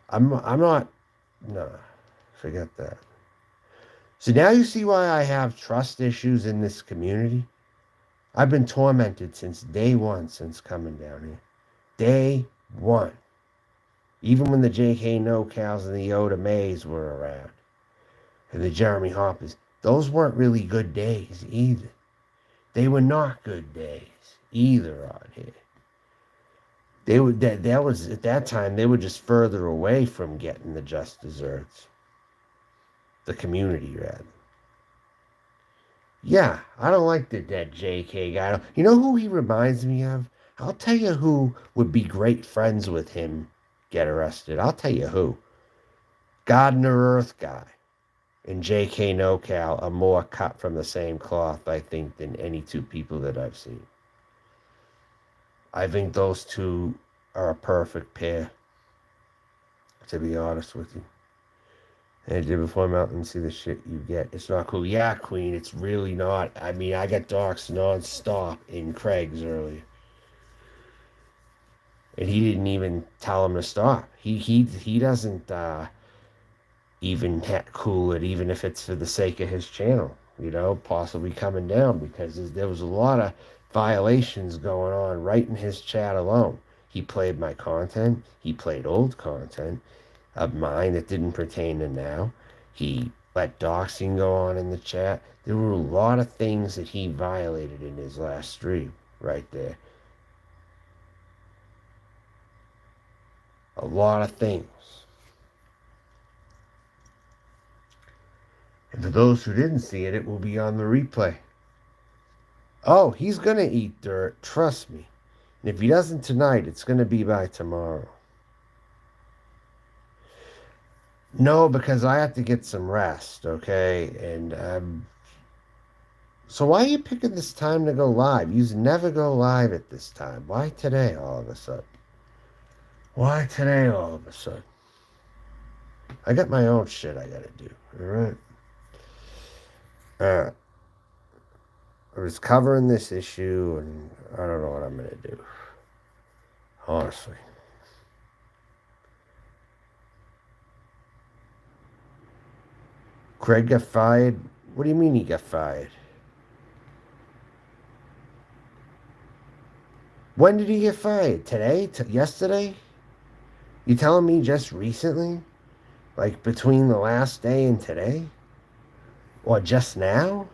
I'm not, no, forget that. So now you see why I have trust issues in this community? I've been tormented since day one, since coming down here. Day one. Even when the J.K. No-Cows and the Yoda Mays were around. And the Jeremy Hoppers. Those weren't really good days either. They were not good days either out here. They were that was at that time they were just further away from getting the just desserts. The community rather. Yeah, I don't like that JK guy. You know who he reminds me of? I'll tell you who would be great friends with him get arrested. I'll tell you who. Gardner Earth guy and JK NoCal are more cut from the same cloth, I think, than any two people that I've seen. I think those two are a perfect pair, to be honest with you. And I did before I'm out and see the shit you get. It's not cool. Yeah, Queen, it's really not. I mean, I got docs non-stop in Craig's earlier. And he didn't even tell him to stop. He doesn't even cool it, even if it's for the sake of his channel, you know, possibly coming down, because there was a lot of violations going on right in his chat alone. He played my content. He played old content of mine that didn't pertain to now. He let doxing go on in the chat. There were a lot of things that he violated in his last stream right there. A lot of things. And for those who didn't see it, it will be on the replay. Oh, he's going to eat dirt. Trust me. And if he doesn't tonight, it's going to be by tomorrow. No, because I have to get some rest, okay? And so why are you picking this time to go live? You never go live at this time. Why today all of a sudden? Why today all of a sudden? I got my own shit I got to do, all right? I was covering this issue, and I don't know what I'm going to do. Honestly. Craig got fired? What do you mean he got fired? When did he get fired? Today? Yesterday? You telling me just recently? Like between the last day and today? Or just now?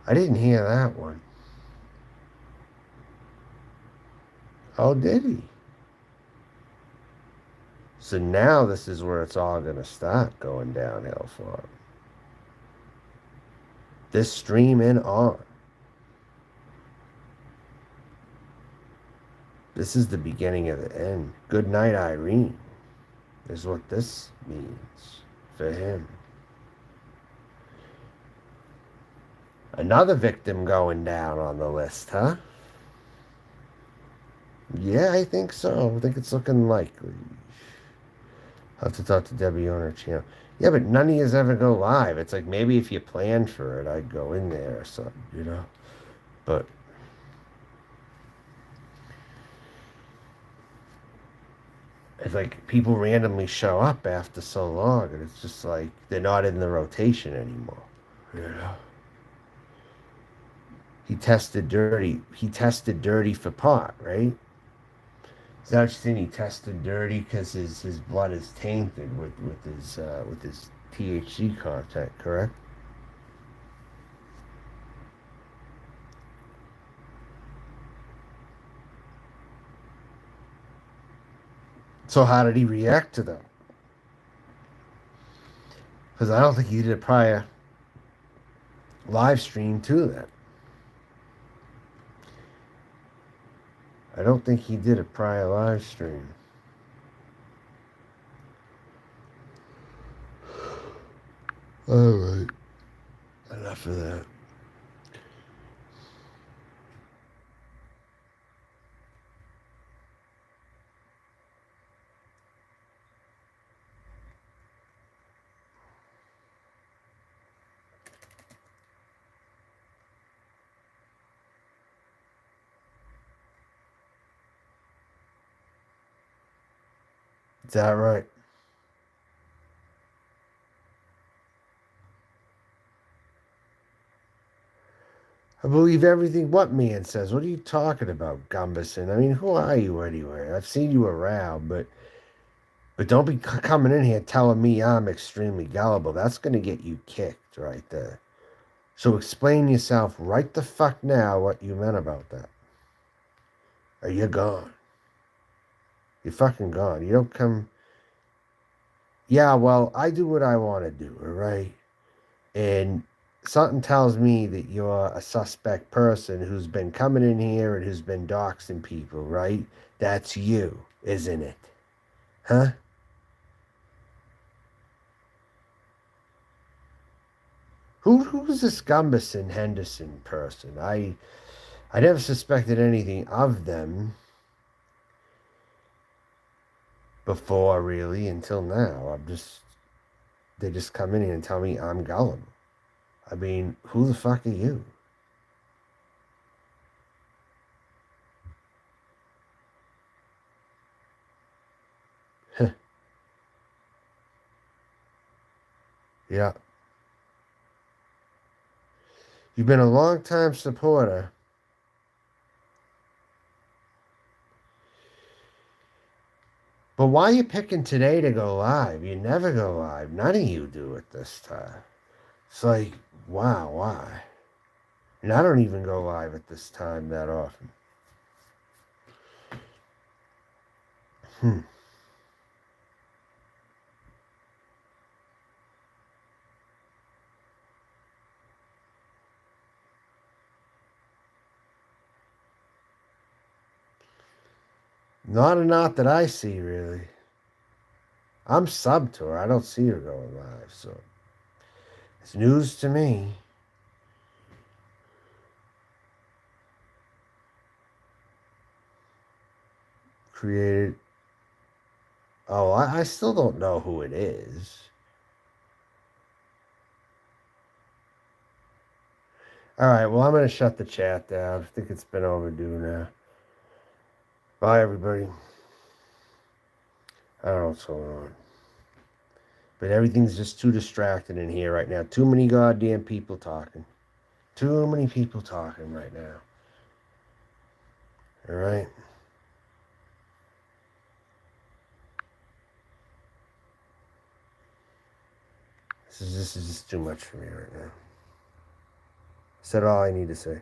I didn't hear that one. Oh, did he? So now this is where it's all going to start going downhill for him. This stream and on. This is the beginning of the end. Good night, Irene, is what this means for him. Another victim going down on the list, huh? Yeah, I think so. I think it's looking likely. I'll have to talk to Debbie on her channel. Yeah, but none of yous ever go live. It's like maybe if you planned for it, I'd go in there or something, you know? But it's like people randomly show up after so long, and it's just like they're not in the rotation anymore, you know? He tested dirty. He tested dirty for pot, right? Is that what you're saying? He tested dirty because his blood is tainted with his THC content, correct? So how did he react to them? Because I don't think he did a prior live stream to that. I don't think he did a prior live stream. All right. Enough of that. Is that right? I believe everything what man says. What are you talking about, Gumberson? I mean, who are you anyway? I've seen you around, but don't be coming in here telling me I'm extremely gullible. That's going to get you kicked right there. So explain yourself right the fuck now what you meant about that. Or you're gone. You're fucking gone. You don't come. Yeah, well, I do what I want to do, all right? And something tells me that you're a suspect person who's been coming in here and who's been doxing people, right? That's you, isn't it? Huh? Who's this Gumberson Henderson person? I never suspected anything of them before, really, until now. They just come in here and tell me I'm gullible. I mean, who the fuck are you? Yeah. You've been a long time supporter. But why are you picking today to go live? You never go live. None of you do it this time. It's like, wow, why? And I don't even go live at this time that often. Hmm. Not enough that I see, really. I'm sub to her. I don't see her going live, so it's news to me. Created. Oh, I still don't know who it is. All right, well, I'm going to shut the chat down. I think it's been overdue now. Bye, everybody. I don't know what's going on. But everything's just too distracting in here right now. Too many goddamn people talking. Too many people talking right now. All right? This is just too much for me right now. Said all I need to say.